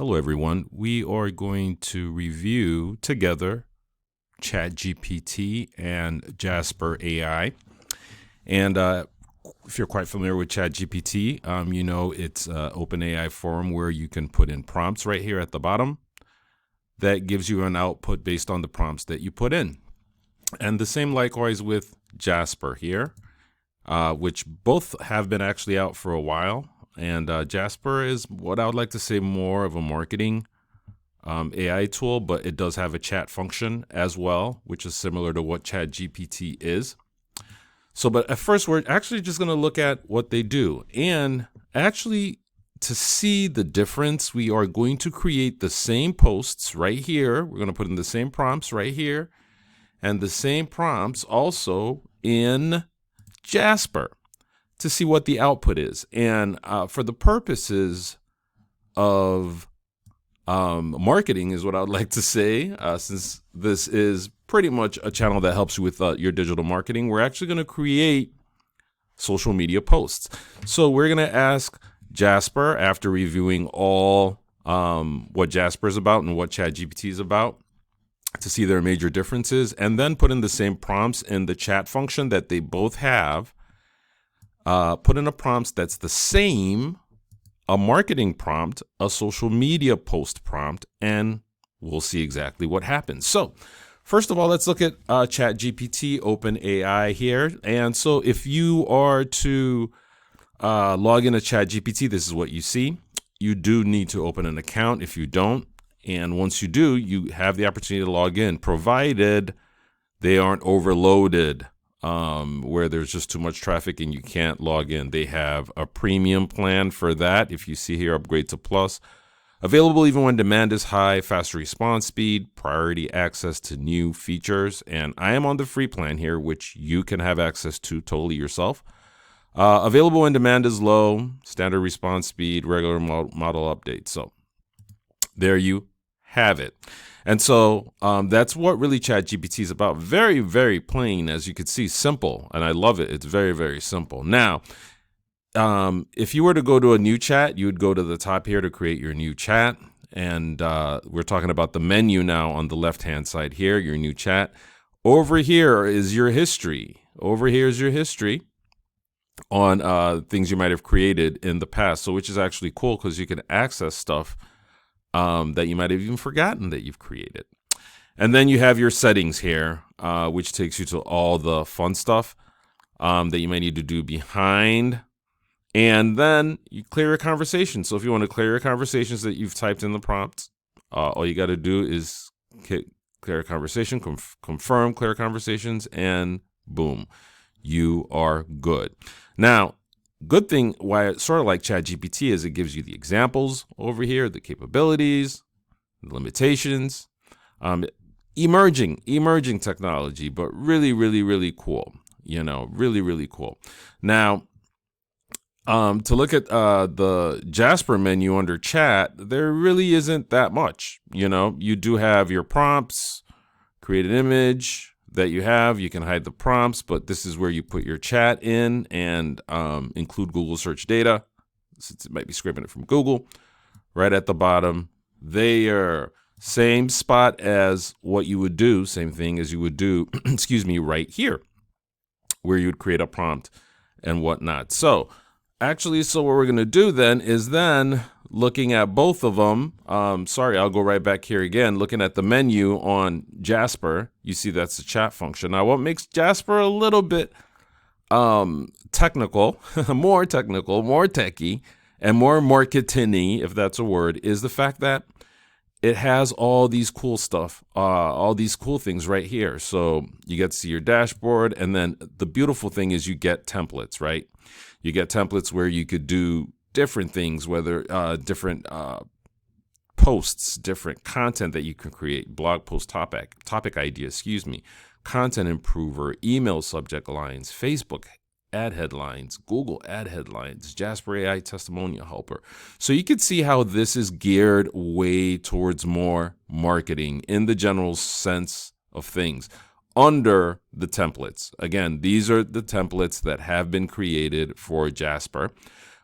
Hello, everyone. We are going to review together ChatGPT and Jasper AI. And if you're quite familiar with ChatGPT, you know it's an OpenAI forum where you can put in prompts right here at the bottom that gives you an output based on the prompts that you put in. And the same likewise with Jasper here, which both have been actually out for a while. And Jasper is what I would like to say more of a marketing AI tool, but it does have a chat function as well, which is similar to what ChatGPT is. But at first, we're actually just going to look at what they do. And actually, to see the difference, we are going to create the same posts right here. We're going to put in the same prompts right here and the same prompts also in Jasper to see what the output is. And for the purposes of marketing is what I would like to say, since this is pretty much a channel that helps you with your digital marketing, we're actually going to create social media posts. So we're going to ask Jasper, after reviewing all what Jasper is about and what ChatGPT is about, to see their major differences, and then put in the same prompts in the chat function that they both have. Put in a prompt that's the same, a marketing prompt, a social media post prompt, and we'll see exactly what happens. So first of all, let's look at ChatGPT, OpenAI here. And so if you are to log into ChatGPT, this is what you see. You do need to open an account if you don't. And once you do, you have the opportunity to log in, provided they aren't overloaded. Where there's just too much traffic and you can't log in. They have a premium plan for that. If you see here, upgrade to Plus. Available even when demand is high, faster response speed, priority access to new features. And I am on the free plan here, which you can have access to totally yourself. Available when demand is low, standard response speed, regular model updates. So there you have it. And so that's what really ChatGPT is about. Very, very plain, as you can see, simple. And I love it. It's very, very simple. Now, if you were to go to a new chat, you would go to the top here to create your new chat. And we're talking about the menu now on the left-hand side here, your new chat. Over here is your history. Over here is your history on things you might have created in the past. So which is actually cool because you can access stuff that you might have even forgotten that you've created. And then you have your settings here, which takes you to all the fun stuff that you might need to do behind. And then you clear your conversation. So if you want to clear your conversations that you've typed in the prompt, all you got to do is clear a conversation, confirm clear conversations, and boom, you are good. Now, good thing why it's sort of like ChatGPT is it gives you the examples over here, the capabilities, the limitations, emerging technology, but really, really, really cool. Really, really cool. Now, to look at the Jasper menu under chat, there really isn't that much. You do have your prompts, create an image that you have. You can hide the prompts, but this is where you put your chat in and include Google search data, since it might be scraping it from Google. Right at the bottom, they are same spot as what you would do, same thing as you would do, right here, where you would create a prompt and whatnot. So what we're going to do then is looking at both of them. I'll go right back here again. Looking at the menu on Jasper, you see that's the chat function. Now, what makes Jasper a little bit technical, more techie, and more marketing-y, if that's a word, is the fact that it has all these cool stuff, all these cool things right here. So you get to see your dashboard, and then the beautiful thing is you get templates, right? You get templates where you could do different things, whether different posts, different content that you can create, blog post topic idea, content improver, email subject lines, Facebook ad headlines, Google ad headlines, Jasper AI testimonial helper. So you can see how this is geared way towards more marketing in the general sense of things under the templates. Again, these are the templates that have been created for Jasper.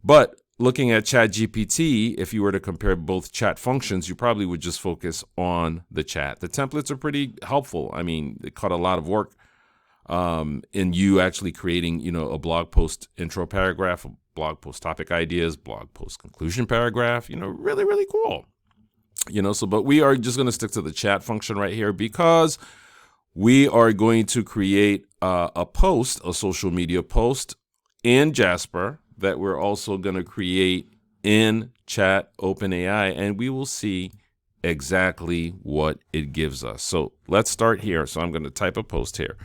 But looking at ChatGPT, if you were to compare both chat functions, you probably would just focus on the chat. The templates are pretty helpful. I mean, it cut a lot of work in you actually creating, a blog post intro paragraph, a blog post topic ideas, blog post conclusion paragraph, really, really cool. But we are just going to stick to the chat function right here because we are going to create a social media post in Jasper that we're also going to create in Chat OpenAI, and we will see exactly what it gives us. So let's start here. So I'm going to type a post here,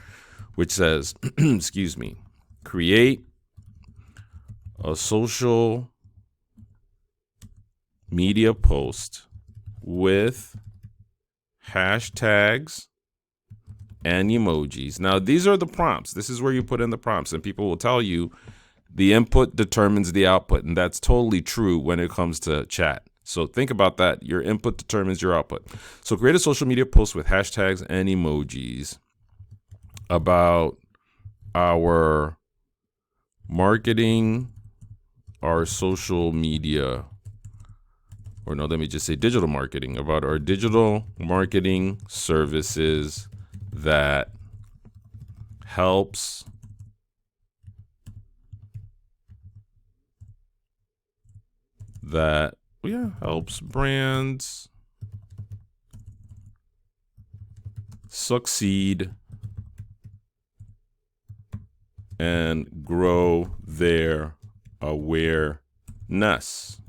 which says, create a social media post with hashtags and emojis. Now, these are the prompts. This is where you put in the prompts, and people will tell you the input determines the output, and that's totally true when it comes to chat. So think about that. Your input determines your output. So create a social media post with hashtags and emojis about our marketing, our social media, or no, let me just say digital marketing, about our digital marketing services that helps brands succeed and grow their awareness.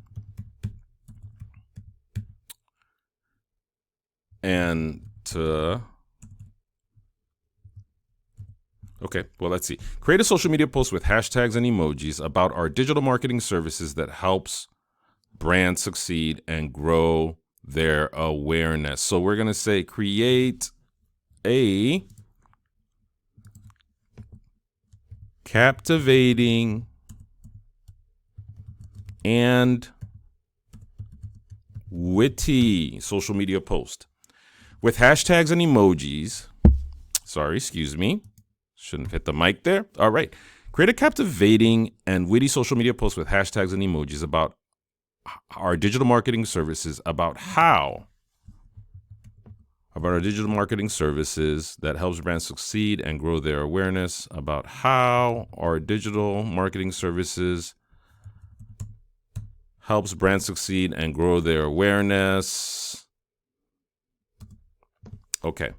Let's see. Create a social media post with hashtags and emojis about our digital marketing services that helps brands succeed and grow their awareness. So we're going to say create a captivating and witty social media post with hashtags and emojis. Shouldn't have hit the mic there. All right. Create a captivating and witty social media post with hashtags and emojis about our digital marketing services, about our digital marketing services that helps brands succeed and grow their awareness, about how our digital marketing services helps brands succeed and grow their awareness. Okay.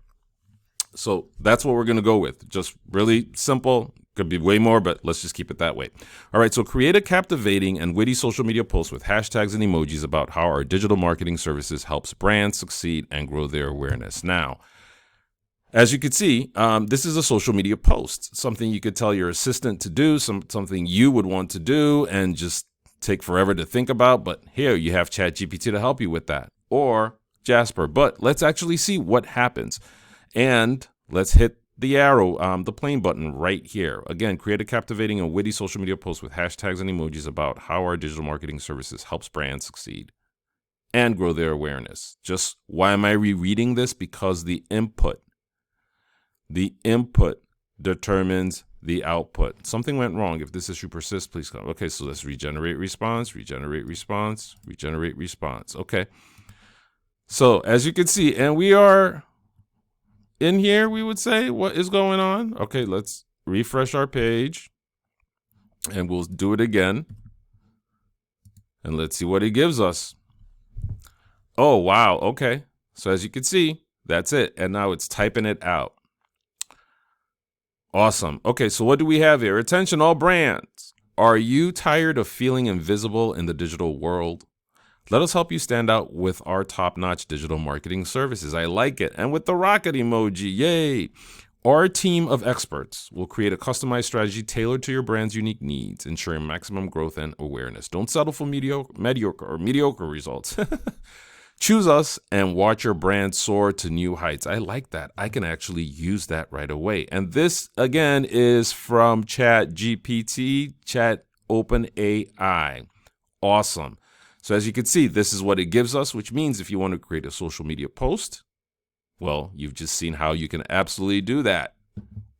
So that's what we're going to go with. Just really simple. Could be way more, but let's just keep it that way. All right. So create a captivating and witty social media post with hashtags and emojis about how our digital marketing services helps brands succeed and grow their awareness. Now, as you can see, this is a social media post, something you could tell your assistant to do, something you would want to do and just take forever to think about. But here you have ChatGPT to help you with that, or Jasper. But let's actually see what happens. And let's hit the arrow, the plane button right here. Again, create a captivating and witty social media post with hashtags and emojis about how our digital marketing services helps brands succeed and grow their awareness. Just why am I rereading this? Because the input determines the output. Something went wrong. If this issue persists, please come. Okay, so let's regenerate response. Okay. So as you can see, and we are in here, we would say, what is going on? Okay, let's refresh our page and we'll do it again. And let's see what it gives us. Oh, wow. Okay. So as you can see, that's it. And now it's typing it out. Awesome. Okay, so what do we have here? Attention, all brands. Are you tired of feeling invisible in the digital world? Let us help you stand out with our top-notch digital marketing services. I like it. And with the rocket emoji, yay! Our team of experts will create a customized strategy tailored to your brand's unique needs, ensuring maximum growth and awareness. Don't settle for mediocre results. Choose us and watch your brand soar to new heights. I like that. I can actually use that right away. And this, again, is from ChatGPT, Chat OpenAI. Awesome. So as you can see, this is what it gives us, which means if you want to create a social media post, well, you've just seen how you can absolutely do that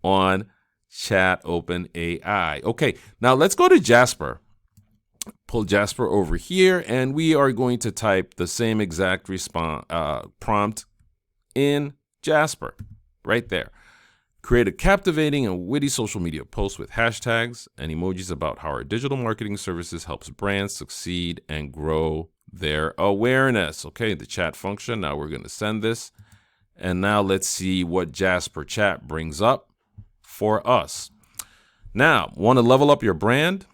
on Chat OpenAI. Okay, now let's go to Jasper. pull Jasper over here, and we are going to type the same exact prompt in Jasper right there. Create a captivating and witty social media post with hashtags and emojis about how our digital marketing services helps brands succeed and grow their awareness. Okay, the chat function. Now we're going to send this. And now let's see what Jasper Chat brings up for us. Now, want to level up your brand?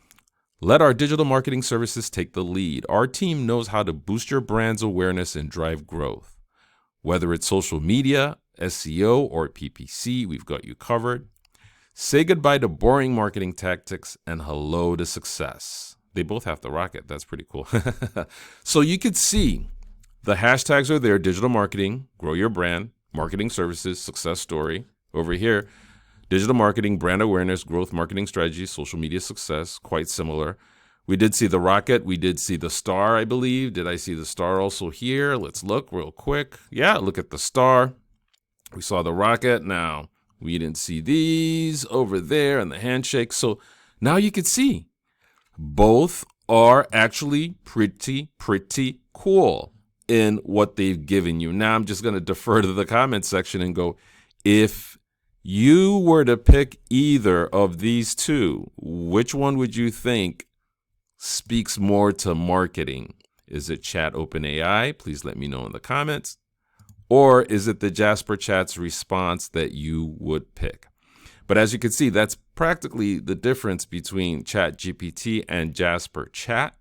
Let our digital marketing services take the lead. Our team knows how to boost your brand's awareness and drive growth. Whether it's social media, SEO, or PPC, we've got you covered. Say goodbye to boring marketing tactics and hello to success. They both have the rocket. That's pretty cool. So you could see the hashtags are there: digital marketing, grow your brand, marketing services, success story. Over here, digital marketing, brand awareness, growth marketing strategies, social media success, quite similar. We did see the rocket. We did see the star, I believe. Did I see the star also here? Let's look real quick. Yeah, look at the star. We saw the rocket. Now, we didn't see these over there and the handshake. So now you can see both are actually pretty cool in what they've given you. Now, I'm just going to defer to the comment section and go, if you were to pick either of these two, which one would you think speaks more to marketing? Is it Chat OpenAI? Please let me know in the comments. Or is it the Jasper Chat's response that you would pick? But as you can see, that's practically the difference between ChatGPT and Jasper Chat.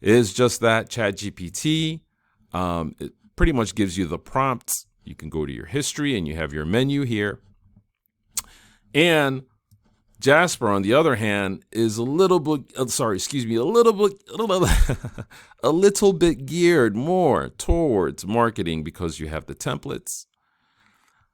It is just that ChatGPT, it pretty much gives you the prompts. You can go to your history and you have your menu here. And Jasper, on the other hand, is a little bit geared more towards marketing because you have the templates,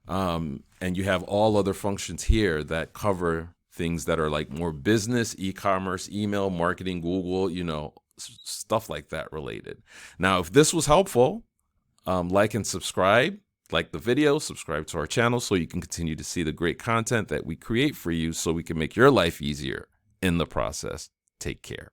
and you have all other functions here that cover things that are like more business, e-commerce, email, marketing, Google, stuff like that related. Now, if this was helpful, like and subscribe. Like the video, subscribe to our channel so you can continue to see the great content that we create for you so we can make your life easier in the process. Take care.